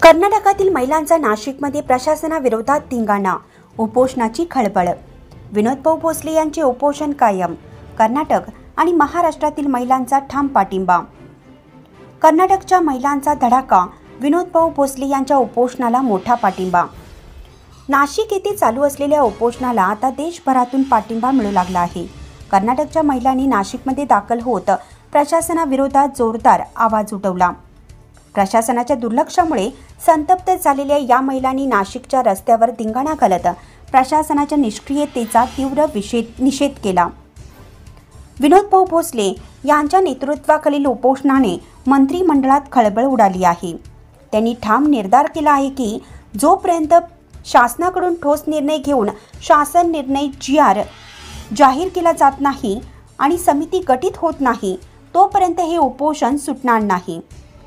कर्नाटकातील महिलांचा नाशिकमध्ये प्रशासनाविरोधात धिंगाणा, उपोषणाची खळबळ। विनोदभाऊ भोसले यांचे उपोषण कायम। कर्नाटक आणि महाराष्ट्रातील महिलांचा ठाम पाठिंबा। कर्नाटकच्या महिलांचा धडाका, विनोदभाऊ भोसले यांच्या उपोषणाला मोठा पाठिंबा। नाशिक येथे चालू असलेल्या उपोषणाला आता देशभरातून पाठिंबा मिळू लागला आहे। कर्नाटकच्या महिलांनी नाशिकमध्ये दाखल होत प्रशासनाविरोधात जोरदार आवाज उठवला। प्रशासनाच्या दुर्लक्षामुळे संतप्त झालेल्या या महिलांनी नाशिकच्या रस्त्यावर धिंगाणा घालत प्रशासनाच्या निष्क्रियतेचा तीव्र निषेध केला। विनोदभाऊ भोसले यांच्या नेतृत्वाखालील उपोषणाने मंत्रिमंडळात खळबळ उडाली आहे। त्यांनी ठाम निर्धार केला आहे की जोपर्यंत शासनाकडून ठोस निर्णय घेऊन शासन निर्णय जाहीर केला जात नाही आणि समिती गठीत होत नाही तोपर्यंत हे उपोषण सुटणार नाही।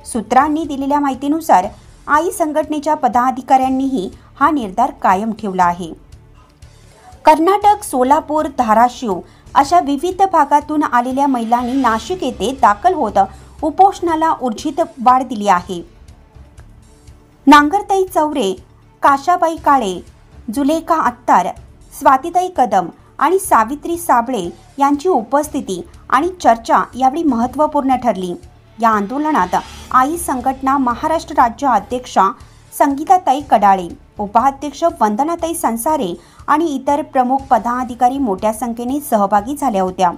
सूत्रांनी दिलेल्या माहितीनुसार आई संघटनेच्या पदाधिकाऱ्यांनीही हा निर्धार कायम ठेवला आहे। कर्नाटक, सोलापूर, धाराशिव अशा विविध भागातून आलेल्या महिलांनी नाशिक येथे दाखल होत उपोषणाला ऊर्जित वाढ दिली आहे। नांगरताई चौरे, काशाबाई काळे, जुलेखा अत्तार, स्वातीताई कदम आणि सावित्री साबळे यांची उपस्थिती आणि चर्चा यावेळी महत्त्वपूर्ण ठरली। या आंदोलनात आई संघटना महाराष्ट्र राज्य अध्यक्षा संगीताताई कडाळे, उपाध्यक्ष वंदनाताई संसारे आणि इतर प्रमुख पदाधिकारी मोठ्या संख्येने सहभागी झाल्या होत्या।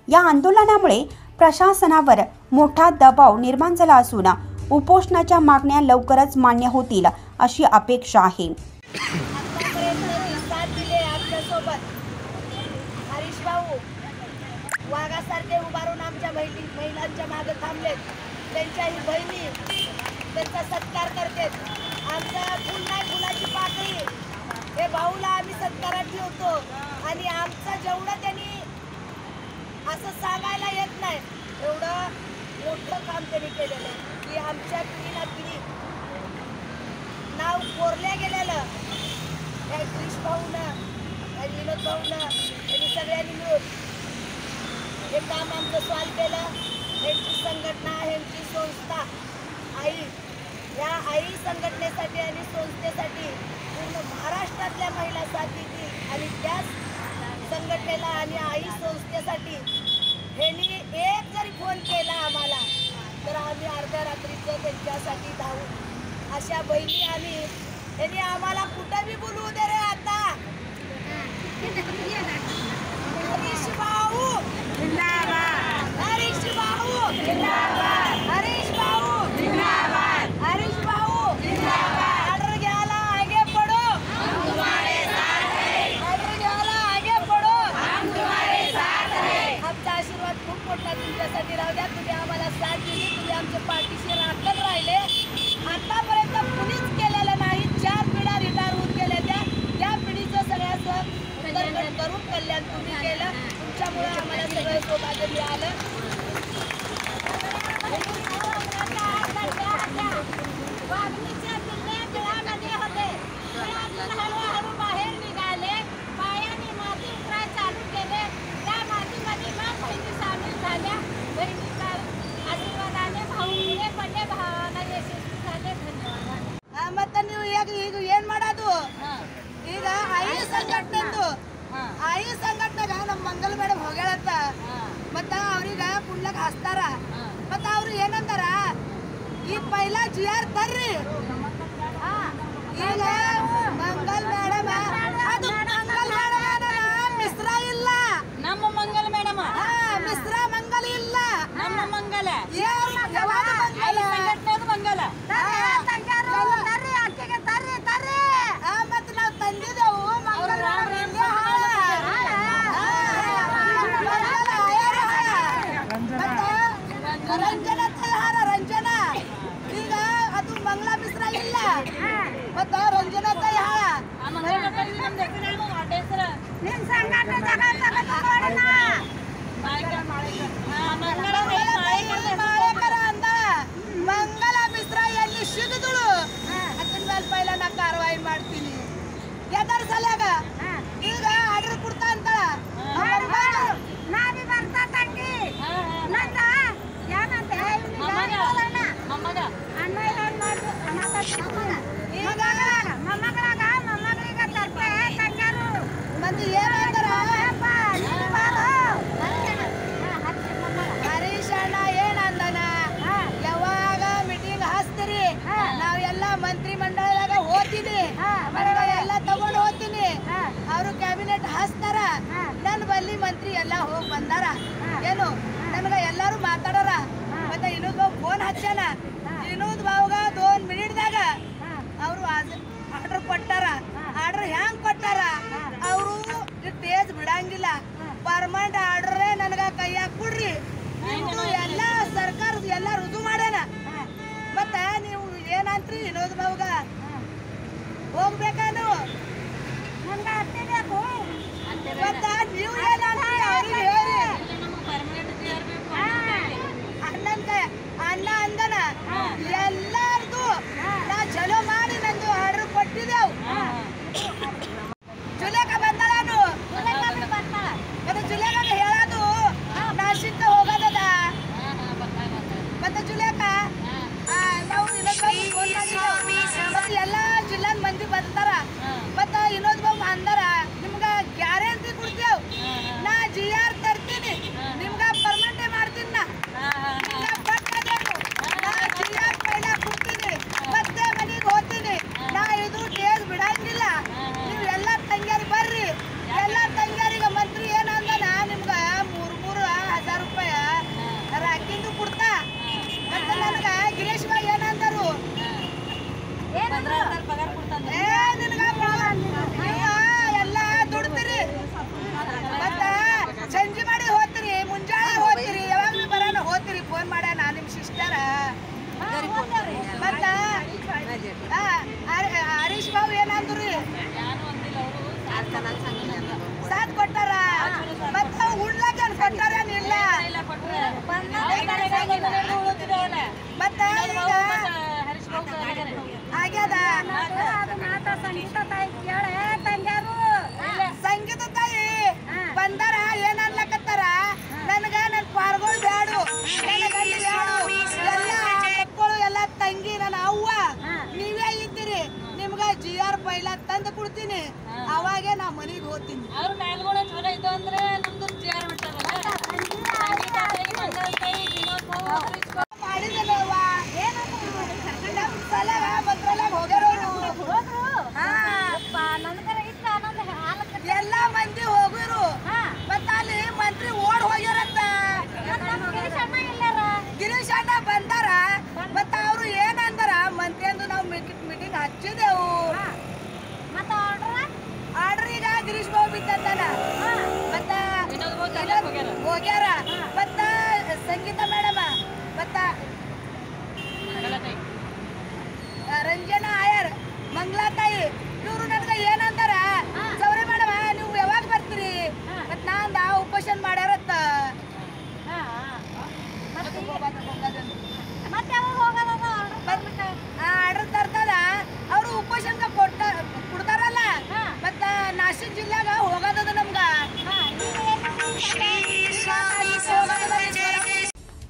या आंदोलनामुळे प्रशासनावर मोठा दबाव निर्माण झाला असून उपोषणाच्या मागण्या लवकरच मान्य होतील अशी अपेक्षा आहे। वाघासारखे उभारून आमच्या महिलांच्या मागे थांबलेत। त्यांच्याही बहिणी त्यांचा सत्कार करतात। आमचा फुल नाही फुलाची पाकळी हे भाऊला आम्ही सत्कारात ठेवतो आणि आमचं जेवढं त्यांनी असं सांगायला येत नाही एवढं मोठं काम त्यांनी केलेलं आहे की आमच्या पिढीला पिढी नाव कोरल्या गेलेलं या क्रिश भाऊनं आणि विनोद भाऊनं यांनी सगळ्यांनी मिळून हे काम आमचं सॉल्व केलं। यांची संघटना, यांची संस्था आई, या आई संघटनेसाठी आणि संस्थेसाठी पूर्ण महाराष्ट्रातल्या महिला साथ देतील आणि त्याच संघटनेला आणि आई संस्थेसाठी ह्यांनी एक जरी फोन केला आम्हाला तर आम्ही अर्ध्या रात्रीचं त्यांच्यासाठी धावू। अशा बहिणी आम्ही यांनी आम्हाला कुठं बी बोलवू दे रे आता। हरीश भाऊ जिंदाबाद, हरीश भाऊ जिंदाबाद, हरीश भाऊ जिंदाबाद, हरीश भाऊ जिंदाबाद। ऑर्डर घ्यायला आगे पडो, हम तुम्हारे साथ हैं। ऑर्डर घ्यायला आगे पडो, हम तुम्हारे साथ हैं। आमचा आशीर्वाद खूप मोठा तुमच्यासाठी राहू द्या। तुम्ही आम्हाला साथ दिली, तुम्ही आमच्या पाठीशी राखत राहिले। आतापर्यंत कुणीच केलेलं नाही। 4 पिढ्या रिटायर होत गेल्या, त्या पिढीचं सगळ्याचं करून कल्याण तुम्ही केलं। तुमच्यामुळे आम्हाला सगळं सौभाग्य मिळालं। वाघणीच्या जिल्ह्यात बिळामध्ये होते, बिळातून हळूहळू बाहेर निघाले, पायाने माती उकराय चालू केले। त्या मातीमध्ये मग बहिणी सामील झाल्या। बहिणीच्या आशीर्वादाने भाऊमुळे पडले, भावाला यशस्वी झाले। धन्यवाद। ಮತ್ತೆ ನೀವು ಈಗ ಏನು ಮಾಡೋದು? ಈಗ आई ಸಂಘಟನೆದು आई ಸಂಘಟನೆಗ ನಮ್ಮ ಮಂಗಲ್ ಮೇಡಮ್ ಹೋಗ್ಯಾಳತ್ತ ಮತ್ತ ಅವ್ರಿಗೆ ಕುಡ್ಲಕ್ ಹಸ್ತಾರ ಮತ್ತ ಅವ್ರು ಏನಂತಾರ ಈ ಪೈಲಾ GR ತರ್ರಿ ಈಗ ಮಂಗಲ್ ಮೇಡಮ್ ಅದು ಮಂಗಲ್ ಮೇಡಮ್ ಮಿಶ್ರ ಇಲ್ಲ ನಮ್ಮ ಮಂಗಲ್ ಮೇಡಮ್ ಮಿಶ್ರ ಮಂಗಲ್ ಇಲ್ಲ ನಮ್ಮ ಮಂಗಲ ಯಾವಾಗ ಸಂಘಟನೆ ಮಂಗಲ ತರ್ರಿ ಅಕ್ಕಿಗೆ ತರ್ರಿ ತರ್ರಿ ಮತ್ತೆ ನಾವು ತಂದಿದ್ದೆವು ಮಂಗಲ್ ರಂಜನಾ ಈಗ ಅದು ಮಂಗಲ ಮಿಶ್ರ ಇಲ್ಲ ಮತ್ತ ರಂಜನಾ ತಾಯಿ ಹಾಳ ನಿಮ್ ಸಂಘಟನೆ ಅಂದ ಮಂಗಲ ಮಿಶ್ರ ಎಲ್ಲಿ ಸಿಗದಳು ಅದನ್ನ ಮೇಲೆ ಪೈಲ ನಾ ಕಾರ್ವಾಯಿ ಮಾಡ್ತೀನಿ ಎದರ್ ಸಲ್ಯಾಗ ಈಗ ಆರ್ಡರ್ ಕೊಡ್ತಾ ಅಂತಾಳ ನಾವಿ ಬರ್ತಾ ತಂಗಿ ನಂದ ಏನಂತ ಅಣ್ಣ ಏನ್ ಮಾಡ್ದು ಮಂತ್ರಿ ಮಂಡಳದಾಗ ಹೋಗ್ತೀನಿ, ಎಲ್ಲ ತಗೊಂಡು ಹೋಗ್ತೀನಿ. ಅವರು ಕ್ಯಾಬಿನೆಟ್ ಹಾಸ್ತಾರ, ನನ್ನ ಬಲ್ಲಿ ಮಂತ್ರಿ ಎಲ್ಲ ಹೋಗಿ ಬಂದಾರ. ಏನು ನನಗ ಎಲ್ಲಾರು ಮಾತಾಡಾರ. ಮತ್ತೆ ಇನ್ನೊಂದು ಬಾವು ಫೋನ್ ಹಚ್ಚಾನ. ಇನ್ನೊಂದು ಬಾವುಗ 2 ಮಿನಿಟ್ದಾಗ ಅವರು ಆರ್ಡರ್ ಕೊಟ್ಟಾರ. ಆರ್ಡರ್ ಹ್ಯಾಂಗ್ ಕೊಟ್ಟಾರ? ಅವರು ತೇಜ್ ಬಿಡಂಗಿಲ್ಲ. ಪರ್ಮನೆಂಟ್ ಆರ್ಡರ್ ನನಗ ಕೈಯಾಗ ಕೊಡ್ರಿ. ನಿಮ್ದು ಎಲ್ಲ ಸರ್ಕಾರದ ಎಲ್ಲ ರುಜು ಮಾಡ್ಯಾನ. ಮತ್ತ ನೀವು ಏನಂತ್ರಿ ಇನ್ನೊಂದು ಬಾವುಗ ಹೋಗ್ಬೇಕಾನು? ಮತ್ತ ನೀವು ಏನಂತ್ರಿ ಅವ್ರಿಗೆ ಹೇಳಿ. ಅಣ್ಣ ಅಂದನ ಎಲ್ಲಾರ್ದು ನಾ ಚಲೋ ಮಾಡಿ ನಂದು ಆರ್ಡರ್ ಕೊಟ್ಟಿದ್ದೆವು. ಜುಲೇಖ ಬಂದಳಾನು ಮತ್ತೆ ಜುಲೇಖ ಹೇಳೋದು ನಾಶಿಕ ಹೋಗೋದದ. ಮತ್ತೆ ಜುಲೇಖ ನಾವು ಮತ್ತೆ ಎಲ್ಲ ಜಿಲ್ಲಾ ಮಂದಿ ಬರ್ತಾರ. ಮತ್ತ ಇನ್ನೊಂದು ಬಾಬು ಅಂದಾರ ನಿಮ್ಗ ಗ್ಯಾರಂಟಿ ಕೊಡ್ತೇವ್, ನಾ GR ತರ್ತೀನಿ, ನಿಮ್ಗ ಪರ್ಮನೆಂಟ್ ಮಾಡ್ತೀನಿ. ನಾ GR ಪೈಲ ಕೊಡ್ತೀನಿ, ಮತ್ತೆ ಮನೆಗೆ ಹೋಗ್ತೀನಿ. ನಾ ಇದು ಟೇಜ್ ಬಿಡಂಗಿಲ್ಲ. ನೀವು ಎಲ್ಲ ತಂಗ್ಯಾರಿ ಬರ್ರಿ. ಎಲ್ಲ ತಂಗ್ಯಾರಿಗೆ ಮಂತ್ರಿ ಏನಂದನ ನಿಮ್ಗ 3,000 ರೂಪಾಯಿ ರಾಕಿಂದು ಕೊಡ್ತಾ. ಮತ್ತೆ ನನಗ ಗಿರೀಶ್ ಬಾಯಿ ಏನಂದರು? ಎಲ್ಲ ದುಡ್ತೀರಿ, ಮತ್ತ ಸಂಜೆ ಮಾಡಿ ಹೋಗ್ತೀರಿ, ಮುಂಜಾನೆ ಹೋಗ್ತೀರಿ, ಯಾವಾಗ ಬಿ ಬರೋಣ ಹೋಗ್ತೀರಿ. ಫೋನ್ ಮಾಡ್ಯಾನ ನಿಮ್ ಸಿಸ್ಟರ. ಮತ್ತ ಹರೀಶ್ ಬಾಬು ಏನಂದ್ರಿ? ಸಾಥ್ ಕೊಟ್ಟಾರ. ಮತ್ತ ಉಣ್ಲಕ್ಕ ಕೊಟ್ಟಾರೇನಿಲ್ಲ. ಮತ್ತ ಆಗ್ಯದ ಸಂಗೀತ ತಾಯಿ ಬಂದಾರ. ಏನ್ ಅನ್ಲಕತ್ತಾರ? ನನಗ ನನ್ ಪಾರ್ಗಳು ಬ್ಯಾಡು, ಎಲ್ಲ ಮಕ್ಕಳು ಎಲ್ಲ ತಂಗಿ ನನ್ನ ಅವ್ವ ನೀವೇ ಇದ್ದೀರಿ. ನಿಮ್ಗ GR ಪೈಲ ತಂದು ಕೊಡ್ತೀನಿ, ಅವಾಗೆ ನಾ ಮನೆಗೆ ಹೋಗ್ತೀನಿ. ಮಾಡಿದಲ್ವ ಎಲ್ಲ ಮಂದಿ ಹೋಗಿರು. ಮತ್ತ ಅಲ್ಲಿ ಮಂತ್ರಿ ಓಡ್ ಹೋಗ್ಯಾರಂತ. ಗಿರೀಶ್ ಅಣ್ಣ ಬಂದಾರ. ಮತ್ತ ಅವ್ರು ಏನಂದಾರ? ಮಂತ್ರಿ ಅಂದು ನಾವು ಮೀಟಿಂಗ್ ಹಚ್ಚಿದೆವು. ಆರ್ಡರ್ ಈಗ ಗಿರೀಶ್ ಬಾಬು ಬಿದ್ದಾನ. ಮತ್ತ ಹೋಗ್ಯಾರ. ಮತ್ತ ಸಂಗೀತ ಮೇಡಮ, ಮತ್ತ ರಂಜನಾ ಆಯರ್, ಮಂಗ್ಲಾ ತಾಯಿ, ಇವ್ರು ನನಗ ಏನಂತಾರ? ಸೌರಿ ಮೇಡಮ ನೀವು ಯಾವಾಗ ಬರ್ತೀರಿ? ಮತ್ ನಾಂದ ಉಪೋಷನ್ ಮಾಡ್ಯಾರತ್ತ. ಆರ್ಡರ್ ತರ್ತದ ಅವರು ಉಪೋಷನ್ಗ ಕೊಡ್ತಾರಲ್ಲ. ಮತ್ತ ನಾಸಿಕ್ ಜಿಲ್ಲಾಗ ಹೋಗೋದದ ನಮ್ಗ.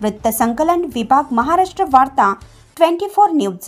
वृत्त संकलन विभाग महाराष्ट्र वार्ता 24 न्यूज।